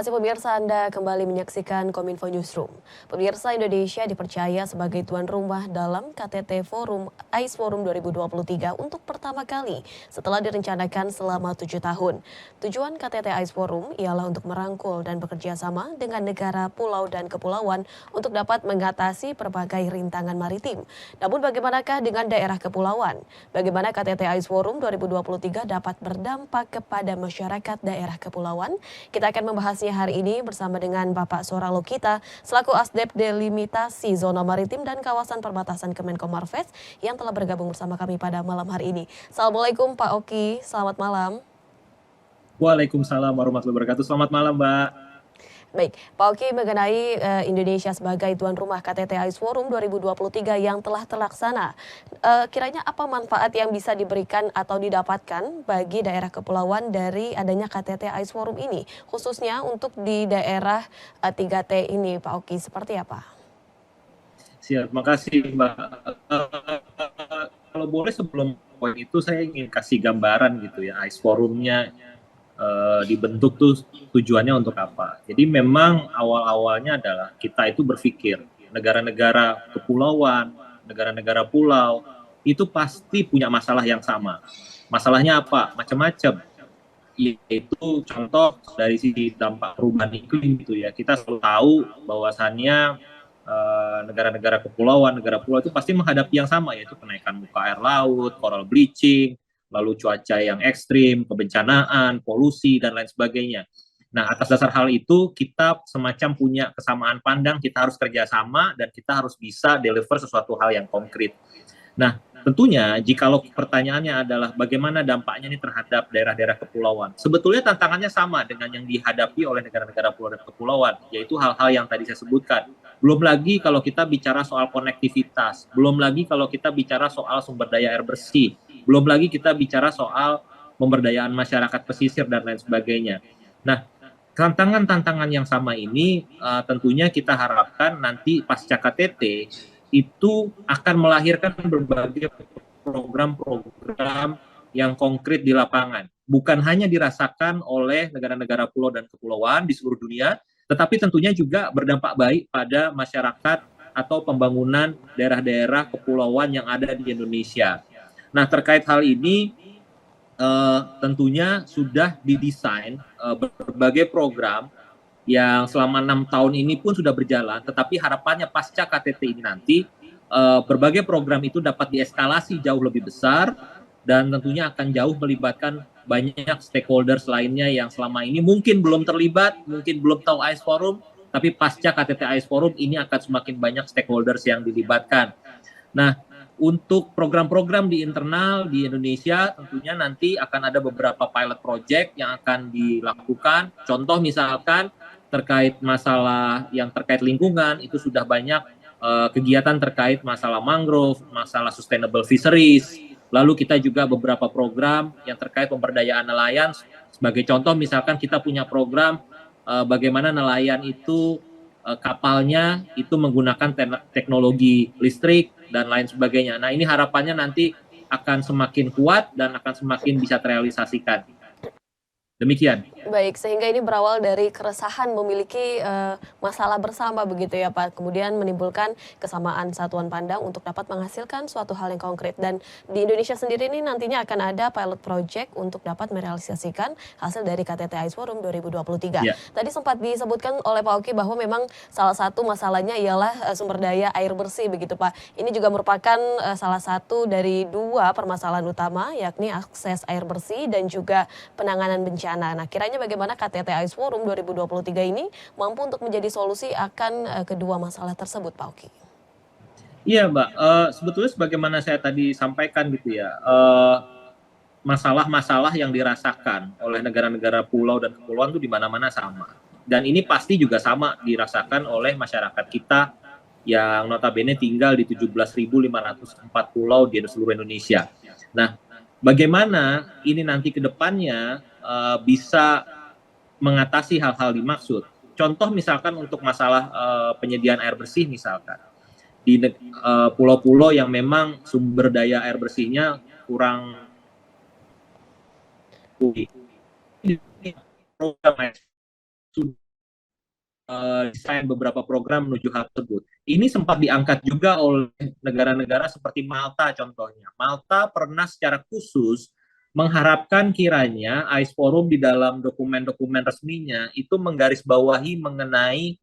kasih pemirsa, Anda kembali menyaksikan Kominfo Newsroom. Pemirsa, Indonesia dipercaya sebagai tuan rumah dalam KTT Forum ICE Forum 2023 untuk pertama kali setelah direncanakan selama 7 tahun. Tujuan KTT ICE Forum ialah untuk merangkul dan bekerja sama dengan negara, pulau, dan kepulauan untuk dapat mengatasi berbagai rintangan maritim. Namun bagaimanakah dengan daerah kepulauan? Bagaimana KTT ICE Forum 2023 dapat berdampak kepada masyarakat daerah kepulauan? Kita akan membahasnya hari ini bersama dengan Bapak Sora Lokita selaku Asdep Delimitasi Zona Maritim dan Kawasan Perbatasan Kemenko Marves yang telah bergabung bersama kami pada malam hari ini. Assalamualaikum Pak Oki, selamat malam. Waalaikumsalam warahmatullahi wabarakatuh. Selamat malam, Mbak. Baik, Pak Oki, mengenai Indonesia sebagai tuan rumah KTT ICE Forum 2023 yang telah terlaksana, kiranya apa manfaat yang bisa diberikan atau didapatkan bagi daerah kepulauan dari adanya KTT ICE Forum ini, khususnya untuk di daerah 3T ini, Pak Oki, seperti apa? Siap, makasih, Mbak. Kalau boleh sebelum poin itu saya ingin kasih gambaran gitu ya, ICE Forumnya dibentuk tuh tujuannya untuk apa. Jadi memang awal-awalnya adalah kita itu berpikir negara-negara kepulauan, negara-negara pulau itu pasti punya masalah yang sama. Masalahnya apa? Macam-macam. Yaitu contoh dari sisi dampak perubahan iklim gitu ya. Kita selalu tahu bahwasannya negara-negara kepulauan, negara pulau itu pasti menghadapi yang sama, yaitu kenaikan muka air laut, coral bleaching, lalu cuaca yang ekstrim, kebencanaan, polusi, dan lain sebagainya. Nah, atas dasar hal itu, kita semacam punya kesamaan pandang, kita harus kerjasama, dan kita harus bisa deliver sesuatu hal yang konkret. Nah, tentunya jikalau pertanyaannya adalah bagaimana dampaknya ini terhadap daerah-daerah kepulauan. Sebetulnya tantangannya sama dengan yang dihadapi oleh negara-negara pulau dan kepulauan, yaitu hal-hal yang tadi saya sebutkan. Belum lagi kalau kita bicara soal konektivitas, belum lagi kalau kita bicara soal sumber daya air bersih, belum lagi kita bicara soal pemberdayaan masyarakat pesisir dan lain sebagainya. Nah, tantangan-tantangan yang sama ini tentunya kita harapkan nanti pasca KTT itu akan melahirkan berbagai program-program yang konkret di lapangan. Bukan hanya dirasakan oleh negara-negara pulau dan kepulauan di seluruh dunia, tetapi tentunya juga berdampak baik pada masyarakat atau pembangunan daerah-daerah kepulauan yang ada di Indonesia. Nah, terkait hal ini, tentunya sudah didesain berbagai program yang selama 6 tahun ini pun sudah berjalan, tetapi harapannya pasca KTT ini nanti berbagai program itu dapat dieskalasi jauh lebih besar dan tentunya akan jauh melibatkan banyak stakeholders lainnya yang selama ini mungkin belum terlibat, mungkin belum tahu ICE Forum, tapi pasca KTT ICE Forum ini akan semakin banyak stakeholders yang dilibatkan. Nah, untuk program-program di internal di Indonesia tentunya nanti akan ada beberapa pilot project yang akan dilakukan. Contoh misalkan terkait masalah yang terkait lingkungan, itu sudah banyak kegiatan terkait masalah mangrove, masalah sustainable fisheries. Lalu kita juga beberapa program yang terkait pemberdayaan nelayan. Sebagai contoh misalkan kita punya program bagaimana nelayan itu kapalnya itu menggunakan teknologi listrik dan lain sebagainya. Nah, ini harapannya nanti akan semakin kuat dan akan semakin bisa terrealisasikan. Demikian. Baik, sehingga ini berawal dari keresahan memiliki masalah bersama begitu ya Pak. Kemudian menimbulkan kesamaan satuan pandang untuk dapat menghasilkan suatu hal yang konkret. Dan di Indonesia sendiri ini nantinya akan ada pilot project untuk dapat merealisasikan hasil dari KTT ICE Forum 2023. Ya. Tadi sempat disebutkan oleh Pak Oki bahwa memang salah satu masalahnya ialah sumber daya air bersih begitu Pak. Ini juga merupakan salah satu dari dua permasalahan utama, yakni akses air bersih dan juga penanganan bencana. Nah, kiranya bagaimana KTT ICE Forum 2023 ini mampu untuk menjadi solusi akan kedua masalah tersebut, Pak Oki? Iya, Mbak. Sebetulnya sebagaimana saya tadi sampaikan gitu ya, masalah-masalah yang dirasakan oleh negara-negara pulau dan kepulauan itu di mana-mana sama. Dan ini pasti juga sama dirasakan oleh masyarakat kita yang notabene tinggal di 17.504 pulau di seluruh Indonesia. Nah, bagaimana ini nanti ke depannya bisa mengatasi hal-hal dimaksud. Contoh misalkan untuk masalah penyediaan air bersih misalkan. Di pulau-pulau yang memang sumber daya air bersihnya kurang program desain beberapa program menuju hal tersebut. Ini sempat diangkat juga oleh negara-negara seperti Malta contohnya. Malta pernah secara khusus mengharapkan kiranya AIS Forum di dalam dokumen-dokumen resminya itu menggarisbawahi mengenai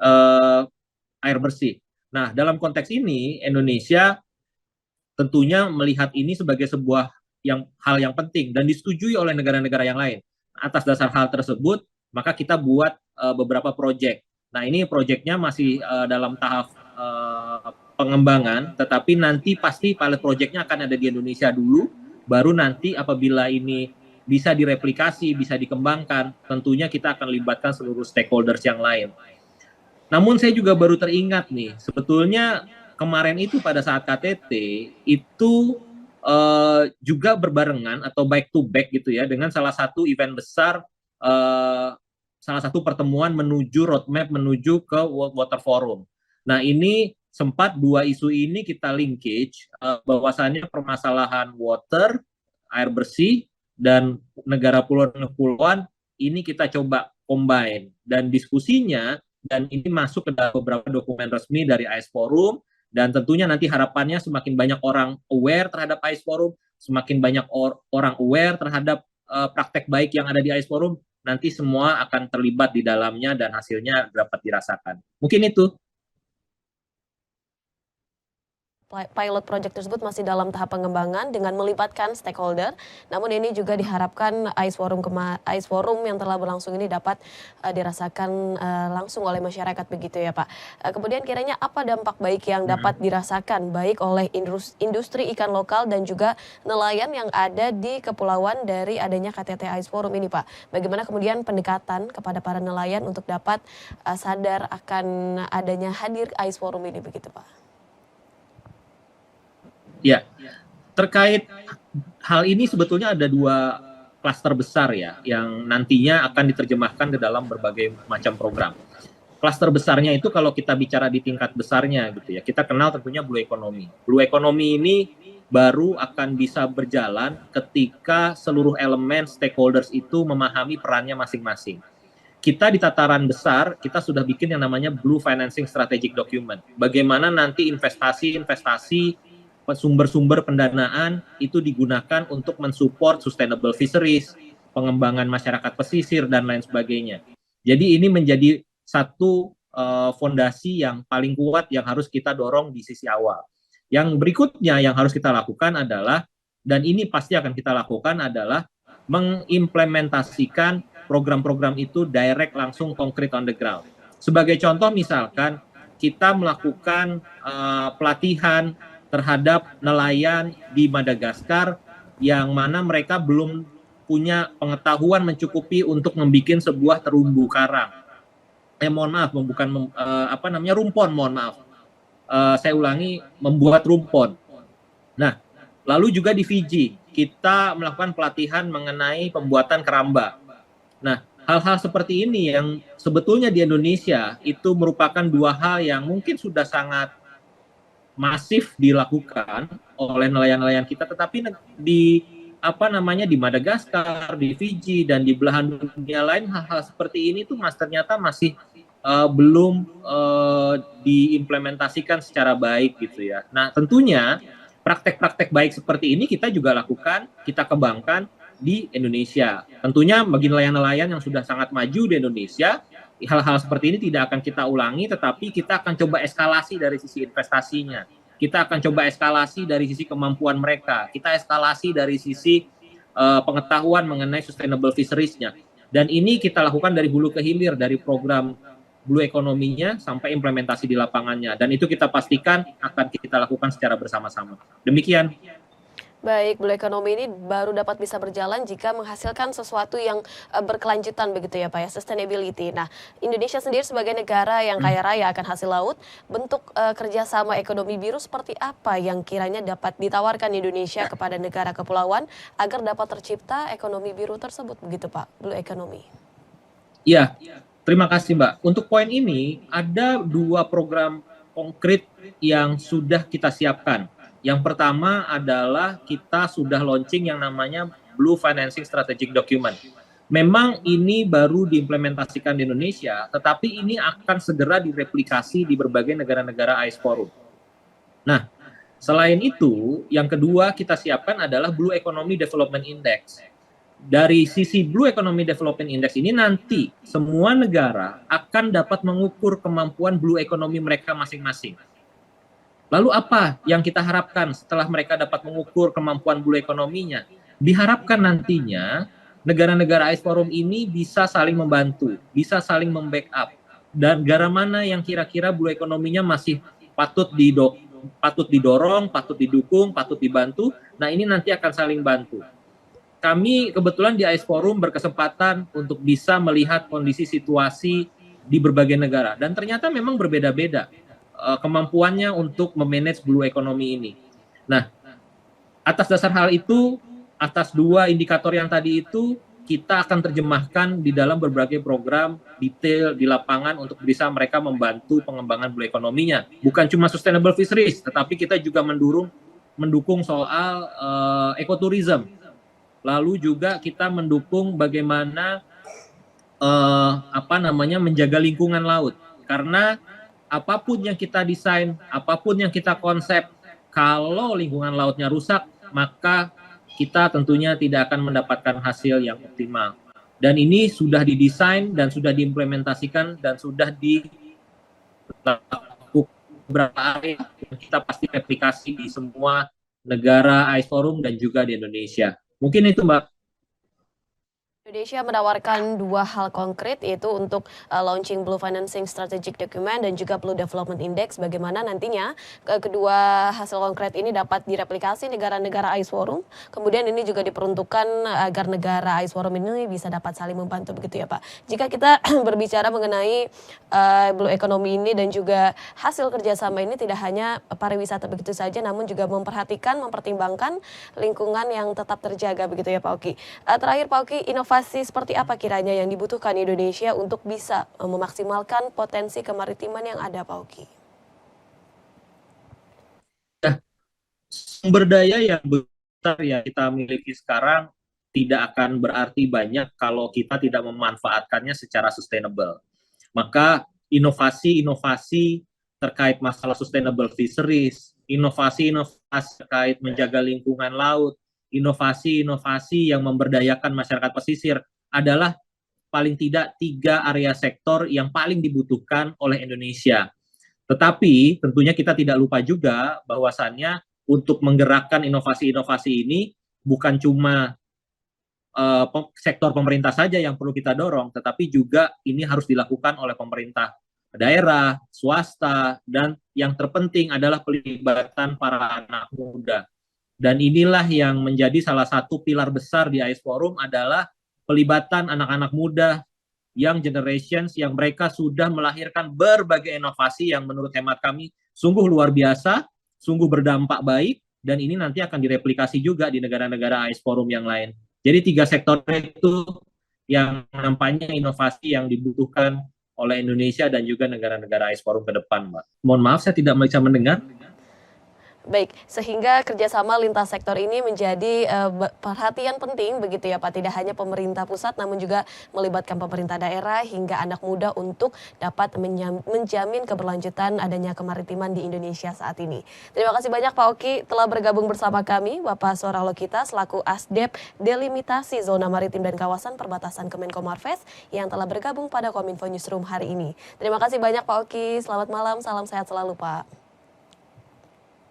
uh, air bersih. Nah, dalam konteks ini Indonesia tentunya melihat ini sebagai sebuah hal yang penting dan disetujui oleh negara-negara yang lain. Atas dasar hal tersebut, maka kita buat beberapa proyek. Nah, ini proyeknya masih dalam tahap pengembangan, tetapi nanti pasti pilot proyeknya akan ada di Indonesia dulu, baru nanti apabila ini bisa direplikasi, bisa dikembangkan, tentunya kita akan libatkan seluruh stakeholders yang lain. Namun saya juga baru teringat nih, sebetulnya kemarin itu pada saat KTT itu juga berbarengan atau back to back gitu ya dengan salah satu event besar, salah satu pertemuan menuju roadmap menuju ke World Water Forum. Nah ini sempat dua isu ini kita linkage, bahwasannya permasalahan water, air bersih, dan negara kepulauan ini kita coba combine dan diskusinya, dan ini masuk ke dalam beberapa dokumen resmi dari AIS Forum, dan tentunya nanti harapannya semakin banyak orang aware terhadap AIS Forum, semakin banyak orang aware terhadap praktek baik yang ada di AIS Forum, nanti semua akan terlibat di dalamnya dan hasilnya dapat dirasakan. Mungkin itu. Pilot project tersebut masih dalam tahap pengembangan dengan melibatkan stakeholder. Namun ini juga diharapkan AIS Forum yang telah berlangsung ini dapat dirasakan langsung oleh masyarakat begitu ya Pak. Kemudian kiranya apa dampak baik yang dapat dirasakan baik oleh industri ikan lokal dan juga nelayan yang ada di kepulauan dari adanya KTT AIS Forum ini Pak. Bagaimana kemudian pendekatan kepada para nelayan untuk dapat sadar akan adanya hadir AIS Forum ini begitu Pak. Ya, terkait hal ini sebetulnya ada dua klaster besar ya, yang nantinya akan diterjemahkan ke dalam berbagai macam program. Klaster besarnya itu kalau kita bicara di tingkat besarnya gitu ya, kita kenal tentunya Blue Economy. Blue Economy ini baru akan bisa berjalan ketika seluruh elemen stakeholders itu memahami perannya masing-masing. Kita di tataran besar, kita sudah bikin yang namanya Blue Financing Strategic Document. Bagaimana nanti investasi sumber-sumber pendanaan itu digunakan untuk mensupport sustainable fisheries, pengembangan masyarakat pesisir, dan lain sebagainya. Jadi ini menjadi satu fondasi yang paling kuat yang harus kita dorong di sisi awal. Yang berikutnya yang harus kita lakukan adalah, dan ini pasti akan kita lakukan adalah mengimplementasikan program-program itu direct langsung konkret on the ground. Sebagai contoh misalkan kita melakukan pelatihan terhadap nelayan di Madagaskar yang mana mereka belum punya pengetahuan mencukupi untuk membuat sebuah terumbu karang. Mohon maaf, bukan rumpon, mohon maaf. Saya ulangi, membuat rumpon. Nah, lalu juga di Fiji, kita melakukan pelatihan mengenai pembuatan keramba. Nah, hal-hal seperti ini yang sebetulnya di Indonesia itu merupakan dua hal yang mungkin sudah sangat masif dilakukan oleh nelayan-nelayan kita, tetapi di di Madagaskar, di Fiji, dan di belahan dunia lain hal-hal seperti ini tuh ternyata masih belum diimplementasikan secara baik gitu ya. Nah tentunya praktek-praktek baik seperti ini kita juga lakukan, kita kembangkan di Indonesia. Tentunya bagi nelayan-nelayan yang sudah sangat maju di Indonesia, hal-hal seperti ini tidak akan kita ulangi, tetapi kita akan coba eskalasi dari sisi investasinya. Kita akan coba eskalasi dari sisi kemampuan mereka. Kita eskalasi dari sisi pengetahuan mengenai sustainable fisheries-nya. Dan ini kita lakukan dari hulu ke hilir, dari program Blue Economy-nya sampai implementasi di lapangannya. Dan itu kita pastikan akan kita lakukan secara bersama-sama. Demikian. Baik, Blue Economy ini baru dapat bisa berjalan jika menghasilkan sesuatu yang berkelanjutan begitu ya Pak ya, sustainability. Nah, Indonesia sendiri sebagai negara yang kaya raya akan hasil laut, bentuk kerjasama ekonomi biru seperti apa yang kiranya dapat ditawarkan Indonesia kepada negara kepulauan agar dapat tercipta ekonomi biru tersebut begitu Pak, Blue Economy? Iya, terima kasih Mbak. Untuk poin ini, ada dua program konkret yang sudah kita siapkan. Yang pertama adalah kita sudah launching yang namanya Blue Financing Strategic Document. Memang ini baru diimplementasikan di Indonesia, tetapi ini akan segera direplikasi di berbagai negara-negara AIS Forum. Nah, selain itu, yang kedua kita siapkan adalah Blue Economy Development Index. Dari sisi Blue Economy Development Index ini nanti semua negara akan dapat mengukur kemampuan blue economy mereka masing-masing. Lalu apa yang kita harapkan setelah mereka dapat mengukur kemampuan blue ekonominya? Diharapkan nantinya negara-negara AIS Forum ini bisa saling membantu, bisa saling membackup. Dan negara mana yang kira-kira blue ekonominya masih patut didorong, patut didukung, patut dibantu. Nah ini nanti akan saling bantu. Kami kebetulan di AIS Forum berkesempatan untuk bisa melihat kondisi situasi di berbagai negara. Dan ternyata memang berbeda-beda kemampuannya untuk memanage blue economy ini. Nah, atas dasar hal itu, atas dua indikator yang tadi itu, kita akan terjemahkan di dalam berbagai program detail di lapangan untuk bisa mereka membantu pengembangan blue economy-nya. Bukan cuma sustainable fisheries, tetapi kita juga mendukung soal ekotourism. Lalu juga kita mendukung bagaimana menjaga lingkungan laut. Karena apapun yang kita desain, apapun yang kita konsep, kalau lingkungan lautnya rusak, maka kita tentunya tidak akan mendapatkan hasil yang optimal. Dan ini sudah didesain dan sudah diimplementasikan dan sudah dilakukan beberapa area yang kita pasti replikasi di semua negara AIS Forum dan juga di Indonesia. Mungkin itu, Mbak. Indonesia menawarkan dua hal konkret, yaitu untuk launching Blue Financing Strategic Document dan juga Blue Development Index. Bagaimana nantinya kedua hasil konkret ini dapat direplikasi negara-negara AIS Forum. Kemudian ini juga diperuntukkan agar negara AIS Forum ini bisa dapat saling membantu, begitu ya Pak. Jika kita berbicara mengenai Blue Economy ini dan juga hasil kerjasama ini tidak hanya pariwisata begitu saja, namun juga mempertimbangkan lingkungan yang tetap terjaga, begitu ya Pak Oki. Terakhir Pak Oki, inovasi seperti apa kiranya yang dibutuhkan Indonesia untuk bisa memaksimalkan potensi kemaritiman yang ada, Pak Oki? Sumber daya yang besar yang kita miliki sekarang tidak akan berarti banyak kalau kita tidak memanfaatkannya secara sustainable. Maka inovasi-inovasi terkait masalah sustainable fisheries, inovasi-inovasi terkait menjaga lingkungan laut, inovasi-inovasi yang memberdayakan masyarakat pesisir adalah paling tidak 3 area sektor yang paling dibutuhkan oleh Indonesia. Tetapi tentunya kita tidak lupa juga bahwasannya untuk menggerakkan inovasi-inovasi ini bukan cuma sektor pemerintah saja yang perlu kita dorong, tetapi juga ini harus dilakukan oleh pemerintah daerah, swasta, dan yang terpenting adalah pelibatan para anak muda. Dan inilah yang menjadi salah satu pilar besar di AIS Forum adalah pelibatan anak-anak muda, young generations yang mereka sudah melahirkan berbagai inovasi yang menurut hemat kami sungguh luar biasa, sungguh berdampak baik, dan ini nanti akan direplikasi juga di negara-negara AIS Forum yang lain. Jadi 3 sektor itu yang nampaknya inovasi yang dibutuhkan oleh Indonesia dan juga negara-negara AIS Forum ke depan, Mbak. Mohon maaf saya tidak bisa mendengar. Baik, sehingga kerjasama lintas sektor ini menjadi perhatian penting begitu ya Pak, tidak hanya pemerintah pusat namun juga melibatkan pemerintah daerah hingga anak muda untuk dapat menjamin keberlanjutan adanya kemaritiman di Indonesia saat ini. Terima kasih banyak Pak Oki telah bergabung bersama kami, Bapak Suara Lokita selaku Asdep Delimitasi Zona Maritim dan Kawasan Perbatasan Kemenko Marves yang telah bergabung pada Kominfo Newsroom hari ini. Terima kasih banyak Pak Oki, selamat malam, salam sehat selalu Pak.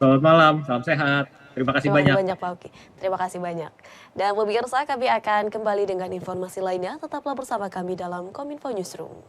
Selamat malam, salam sehat. Terima kasih banyak. Terima kasih banyak Pak Oki. Terima kasih banyak. Dan pemirsa, kami akan kembali dengan informasi lainnya. Tetaplah bersama kami dalam Kominfo Newsroom.